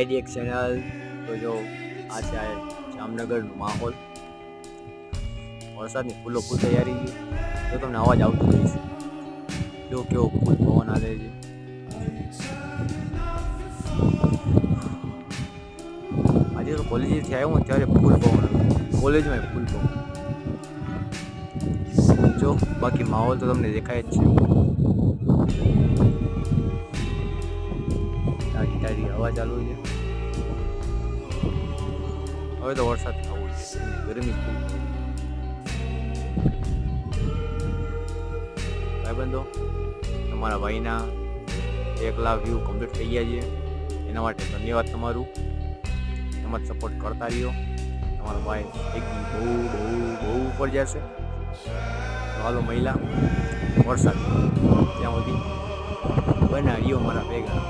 ID એક channel. તો જો આ છે જામનગરનો માહોલ, વરસાદની ફૂલ તૈયારી છે. તો તમને અવાજ આવતો રહેશે. જો કેવો ફૂલ પવન હાલે છે. આજે તો કોલેજથી આવ્યો ને ત્યારે ફૂલ પવન હતો. કોલેજમાં ફૂલ પવન. જો બાકી માહોલ તો તમને દેખાય જ છે. તારી હવા ચાલુ છે. હવે તો વરસાદ થવો છે. ગરમી ખૂબ. ભાઈબંધો, તમારા ભાઈના 1 લાખ વ્યૂ કમ્પ્લીટ થઈ ગયા છે. એના માટે ધન્યવાદ તમારું. તમારે સપોર્ટ કરતા રહ્યો. તમારો ભાઈ એકદમ બહુ બહુ બહુ ઉપર જશે. તો હાલો મહિલા વરસાદ ત્યાં સુધી બનાવ્યો મારા ભેગા.